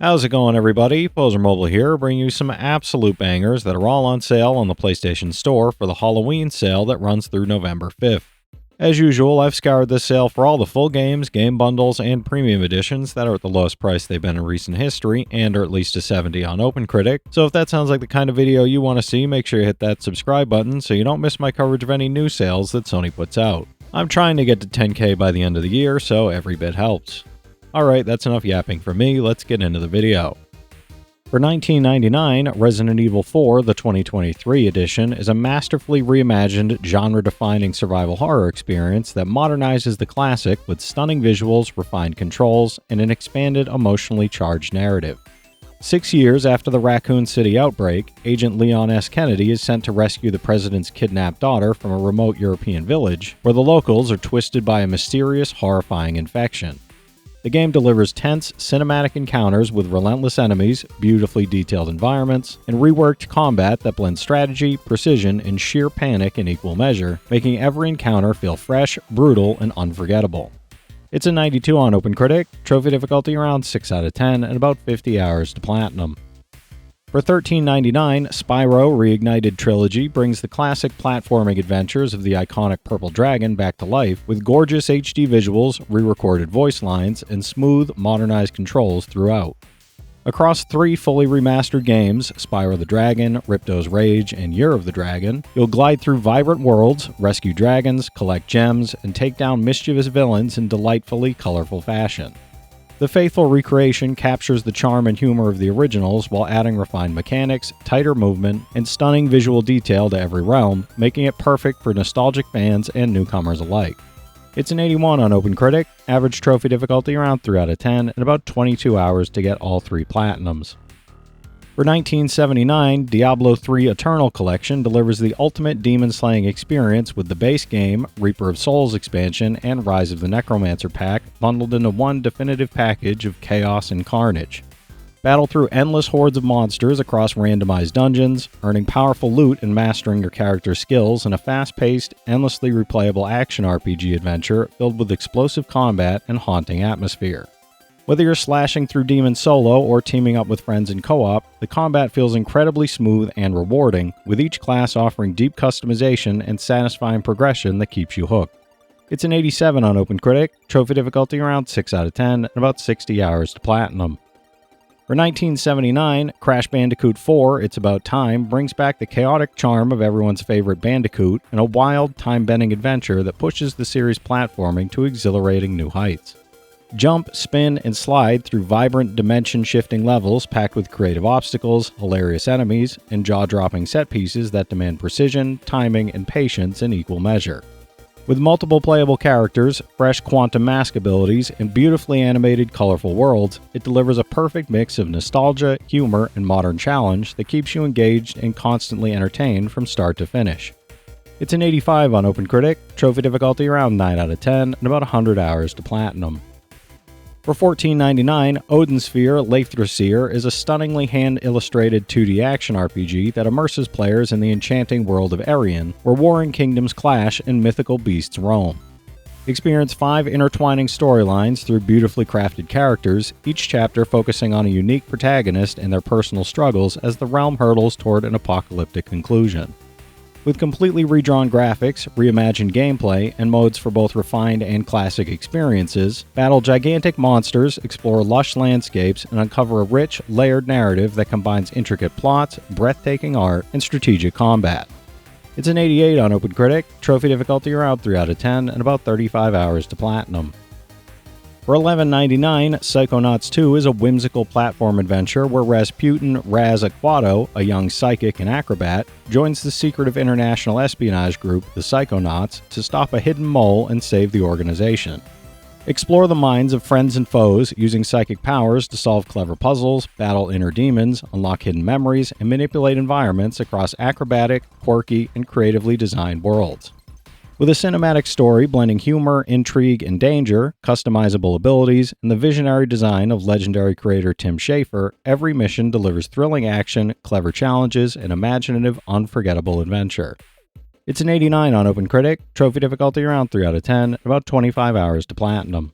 How's it going, everybody? Pozermobil here, bringing you some absolute bangers that are all on sale on the PlayStation Store for the Halloween sale that runs through November 5th. As usual, I've scoured this sale for all the full games, game bundles, and premium editions that are at the lowest price they've been in recent history, and are at least a 70 on OpenCritic. So if that sounds like the kind of video you want to see, make sure you hit that subscribe button so you don't miss my coverage of any new sales that Sony puts out. I'm trying to get to 10K by the end of the year, so every bit helps. Alright, that's enough yapping for me, let's get into the video. For $19.99, Resident Evil 4, the 2023 edition, is a masterfully reimagined, genre-defining survival horror experience that modernizes the classic with stunning visuals, refined controls, and an expanded, emotionally charged narrative. 6 years after the Raccoon City outbreak, Agent Leon S. Kennedy is sent to rescue the president's kidnapped daughter from a remote European village, where the locals are twisted by a mysterious, horrifying infection. The game delivers tense, cinematic encounters with relentless enemies, beautifully detailed environments, and reworked combat that blends strategy, precision, and sheer panic in equal measure, making every encounter feel fresh, brutal, and unforgettable. It's a 92 on OpenCritic, trophy difficulty around 6 out of 10, and about 50 hours to platinum. For $13.99, Spyro Reignited Trilogy brings the classic platforming adventures of the iconic Purple Dragon back to life with gorgeous HD visuals, re-recorded voice lines, and smooth, modernized controls throughout. Across 3 fully remastered games, Spyro the Dragon, Ripto's Rage, and Year of the Dragon, you'll glide through vibrant worlds, rescue dragons, collect gems, and take down mischievous villains in delightfully colorful fashion. The faithful recreation captures the charm and humor of the originals while adding refined mechanics, tighter movement, and stunning visual detail to every realm, making it perfect for nostalgic fans and newcomers alike. It's an 81 on OpenCritic, average trophy difficulty around 3 out of 10, and about 22 hours to get all 3 platinums. For $19.79, Diablo 3 Eternal Collection delivers the ultimate demon-slaying experience with the base game, Reaper of Souls expansion, and Rise of the Necromancer pack bundled into one definitive package of chaos and carnage. Battle through endless hordes of monsters across randomized dungeons, earning powerful loot and mastering your character's skills in a fast-paced, endlessly replayable action RPG adventure filled with explosive combat and haunting atmosphere. Whether you're slashing through demons solo or teaming up with friends in co-op, the combat feels incredibly smooth and rewarding, with each class offering deep customization and satisfying progression that keeps you hooked. It's an 87 on OpenCritic, trophy difficulty around 6 out of 10, and about 60 hours to platinum. For $19.79, Crash Bandicoot 4 It's About Time brings back the chaotic charm of everyone's favorite Bandicoot in a wild, time-bending adventure that pushes the series' platforming to exhilarating new heights. Jump, spin, and slide through vibrant, dimension-shifting levels packed with creative obstacles, hilarious enemies, and jaw-dropping set pieces that demand precision, timing, and patience in equal measure. With multiple playable characters, fresh quantum mask abilities, and beautifully animated, colorful worlds, it delivers a perfect mix of nostalgia, humor, and modern challenge that keeps you engaged and constantly entertained from start to finish. It's an 85 on OpenCritic, trophy difficulty around 9 out of 10, and about 100 hours to platinum. For $14.99, Odin Sphere Leithrasir is a stunningly hand-illustrated 2D action RPG that immerses players in the enchanting world of Arion, where warring kingdoms clash and mythical beasts roam. Experience 5 intertwining storylines through beautifully crafted characters, each chapter focusing on a unique protagonist and their personal struggles as the realm hurtles toward an apocalyptic conclusion. With completely redrawn graphics, reimagined gameplay, and modes for both refined and classic experiences, battle gigantic monsters, explore lush landscapes, and uncover a rich, layered narrative that combines intricate plots, breathtaking art, and strategic combat. It's an 88 on OpenCritic, trophy difficulty around 3 out of 10, and about 35 hours to platinum. For $11.99, Psychonauts 2 is a whimsical platform adventure where Rasputin Raz Aquato, a young psychic and acrobat, joins the secretive international espionage group, the Psychonauts, to stop a hidden mole and save the organization. Explore the minds of friends and foes using psychic powers to solve clever puzzles, battle inner demons, unlock hidden memories, and manipulate environments across acrobatic, quirky, and creatively designed worlds. With a cinematic story blending humor, intrigue, and danger, customizable abilities, and the visionary design of legendary creator Tim Schafer, every mission delivers thrilling action, clever challenges, and imaginative, unforgettable adventure. It's an 89 on OpenCritic, trophy difficulty around 3 out of 10, about 25 hours to platinum.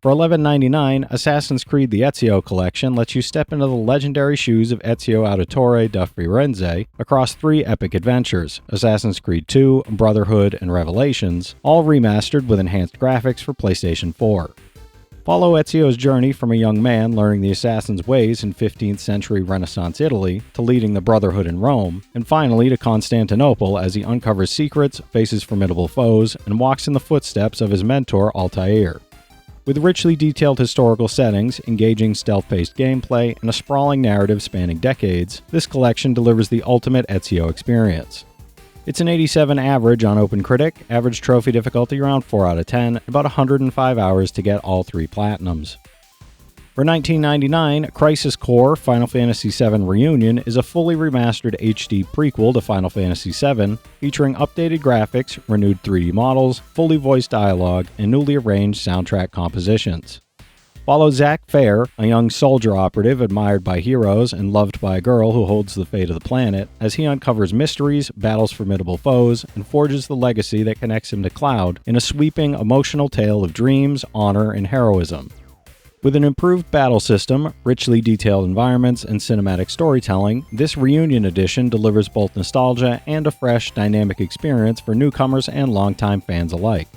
For $11.99, Assassin's Creed the Ezio Collection lets you step into the legendary shoes of Ezio Auditore da Firenze across 3 epic adventures, Assassin's Creed 2, Brotherhood, and Revelations, all remastered with enhanced graphics for PlayStation 4. Follow Ezio's journey from a young man learning the assassin's ways in 15th century Renaissance Italy to leading the Brotherhood in Rome, and finally to Constantinople as he uncovers secrets, faces formidable foes, and walks in the footsteps of his mentor Altair. With richly detailed historical settings, engaging stealth-paced gameplay, and a sprawling narrative spanning decades, this collection delivers the ultimate Ezio experience. It's an 87 average on OpenCritic, average trophy difficulty around 4 out of 10, about 105 hours to get all 3 platinums. For $19.99, Crisis Core Final Fantasy VII Reunion is a fully remastered HD prequel to Final Fantasy VII, featuring updated graphics, renewed 3D models, fully voiced dialogue, and newly arranged soundtrack compositions. Follow Zack Fair, a young soldier operative admired by heroes and loved by a girl who holds the fate of the planet, as he uncovers mysteries, battles formidable foes, and forges the legacy that connects him to Cloud in a sweeping, emotional tale of dreams, honor, and heroism. With an improved battle system, richly detailed environments, and cinematic storytelling, this Reunion Edition delivers both nostalgia and a fresh, dynamic experience for newcomers and longtime fans alike.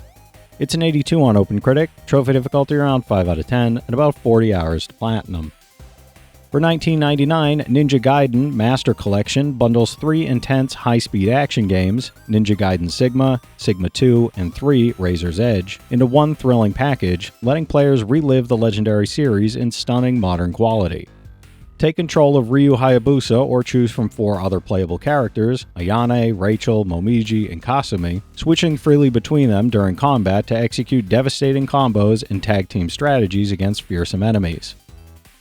It's an 82 on OpenCritic, trophy difficulty around 5 out of 10, and about 40 hours to platinum. For $19.99, Ninja Gaiden Master Collection bundles 3 intense high-speed action games, Ninja Gaiden Sigma, Sigma 2, and 3 Razor's Edge, into one thrilling package, letting players relive the legendary series in stunning modern quality. Take control of Ryu Hayabusa or choose from 4 other playable characters, Ayane, Rachel, Momiji, and Kasumi, switching freely between them during combat to execute devastating combos and tag team strategies against fearsome enemies.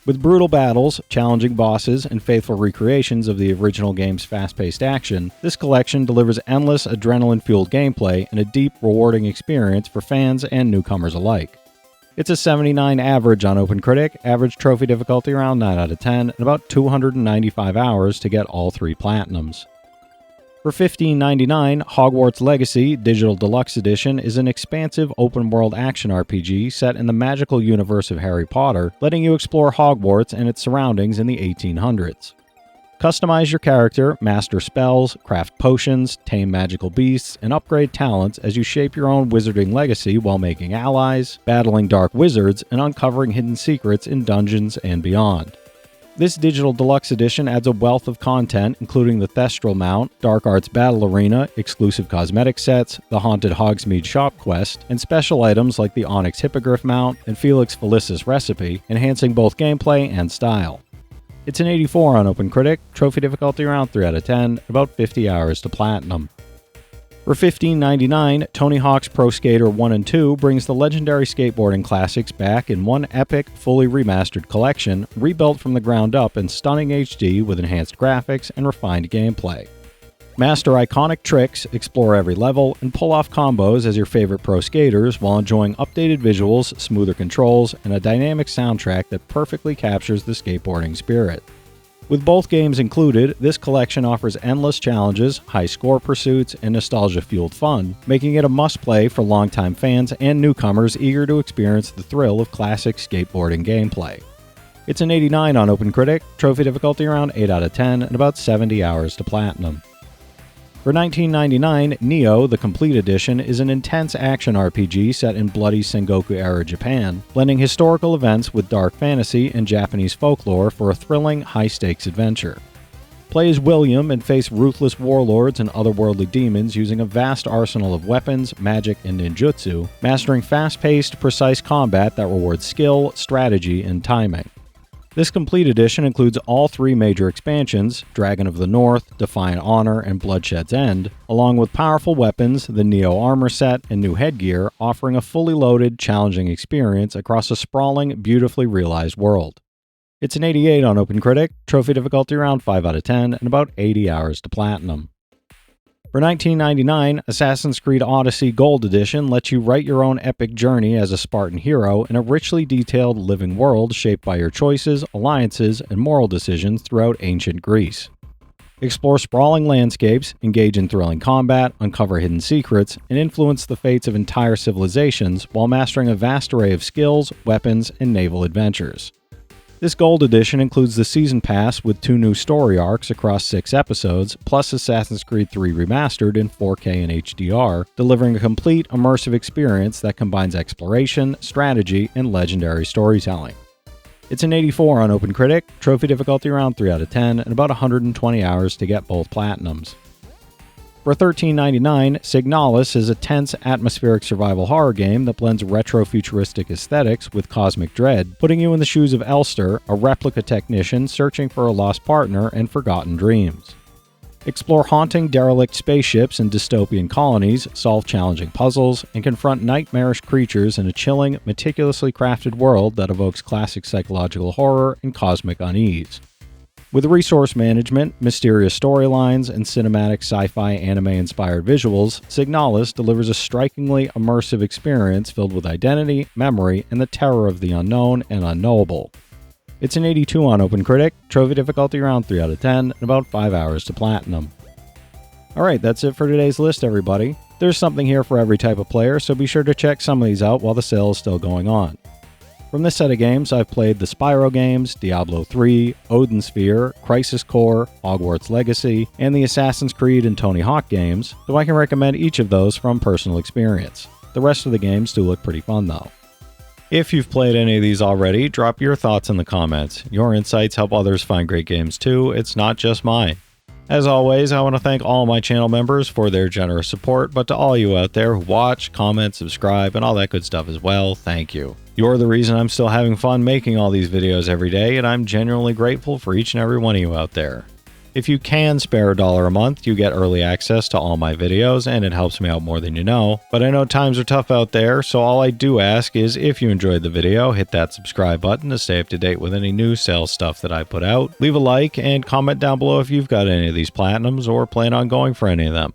With brutal battles, challenging bosses, and faithful recreations of the original game's fast-paced action, this collection delivers endless adrenaline-fueled gameplay and a deep, rewarding experience for fans and newcomers alike. It's a 79 average on OpenCritic, average trophy difficulty around 9 out of 10, and about 295 hours to get all 3 platinums. For $15.99, Hogwarts Legacy Digital Deluxe Edition is an expansive open-world action RPG set in the magical universe of Harry Potter, letting you explore Hogwarts and its surroundings in the 1800s. Customize your character, master spells, craft potions, tame magical beasts, and upgrade talents as you shape your own wizarding legacy while making allies, battling dark wizards, and uncovering hidden secrets in dungeons and beyond. This Digital Deluxe Edition adds a wealth of content, including the Thestral Mount, Dark Arts Battle Arena, exclusive cosmetic sets, the Haunted Hogsmeade Shop Quest, and special items like the Onyx Hippogriff Mount and Felix Felicis Recipe, enhancing both gameplay and style. It's an 84 on OpenCritic, trophy difficulty around 3 out of 10, about 50 hours to platinum. For $15.99, Tony Hawk's Pro Skater 1 and 2 brings the legendary skateboarding classics back in one epic, fully remastered collection, rebuilt from the ground up in stunning HD with enhanced graphics and refined gameplay. Master iconic tricks, explore every level, and pull off combos as your favorite pro skaters while enjoying updated visuals, smoother controls, and a dynamic soundtrack that perfectly captures the skateboarding spirit. With both games included, this collection offers endless challenges, high score pursuits, and nostalgia-fueled fun, making it a must-play for longtime fans and newcomers eager to experience the thrill of classic skateboarding gameplay. It's an 89 on OpenCritic, trophy difficulty around 8 out of 10, and about 70 hours to platinum. For $19.99, Nioh, the Complete Edition, is an intense action RPG set in bloody Sengoku-era Japan, blending historical events with dark fantasy and Japanese folklore for a thrilling, high-stakes adventure. Play as William and face ruthless warlords and otherworldly demons using a vast arsenal of weapons, magic, and ninjutsu, mastering fast-paced, precise combat that rewards skill, strategy, and timing. This Complete Edition includes all 3 major expansions, Dragon of the North, Defiant Honor, and Bloodshed's End, along with powerful weapons, the Nioh armor set, and new headgear, offering a fully loaded, challenging experience across a sprawling, beautifully realized world. It's an 88 on OpenCritic, trophy difficulty around 5 out of 10, and about 80 hours to platinum. For $19.99, Assassin's Creed Odyssey Gold Edition lets you write your own epic journey as a Spartan hero in a richly detailed living world shaped by your choices, alliances, and moral decisions throughout ancient Greece. Explore sprawling landscapes, engage in thrilling combat, uncover hidden secrets, and influence the fates of entire civilizations while mastering a vast array of skills, weapons, and naval adventures. This Gold Edition includes the Season Pass with 2 new story arcs across 6 episodes, plus Assassin's Creed 3 Remastered in 4K and HDR, delivering a complete, immersive experience that combines exploration, strategy, and legendary storytelling. It's an 84 on OpenCritic, trophy difficulty around 3 out of 10, and about 120 hours to get both Platinums. For $13.99, Signalis is a tense, atmospheric survival horror game that blends retro-futuristic aesthetics with cosmic dread, putting you in the shoes of Elster, a replica technician searching for a lost partner and forgotten dreams. Explore haunting, derelict spaceships and dystopian colonies, solve challenging puzzles, and confront nightmarish creatures in a chilling, meticulously crafted world that evokes classic psychological horror and cosmic unease. With resource management, mysterious storylines, and cinematic sci-fi anime-inspired visuals, Signalis delivers a strikingly immersive experience filled with identity, memory, and the terror of the unknown and unknowable. It's an 82 on OpenCritic, trophy difficulty around 3 out of 10, and about 5 hours to Platinum. Alright, that's it for today's list, everybody. There's something here for every type of player, so be sure to check some of these out while the sale is still going on. From this set of games, I've played the Spyro games, Diablo 3, Odin Sphere, Crisis Core, Hogwarts Legacy, and the Assassin's Creed and Tony Hawk games, so I can recommend each of those from personal experience. The rest of the games do look pretty fun though. If you've played any of these already, drop your thoughts in the comments. Your insights help others find great games too, it's not just mine. As always, I want to thank all my channel members for their generous support, but to all you out there who watch, comment, subscribe, and all that good stuff as well, thank you. You're the reason I'm still having fun making all these videos every day, and I'm genuinely grateful for each and every one of you out there. If you can spare $1 a month, you get early access to all my videos, and it helps me out more than you know. But I know times are tough out there, so all I do ask is if you enjoyed the video, hit that subscribe button to stay up to date with any new sales stuff that I put out. Leave a like and comment down below if you've got any of these Platinums or plan on going for any of them.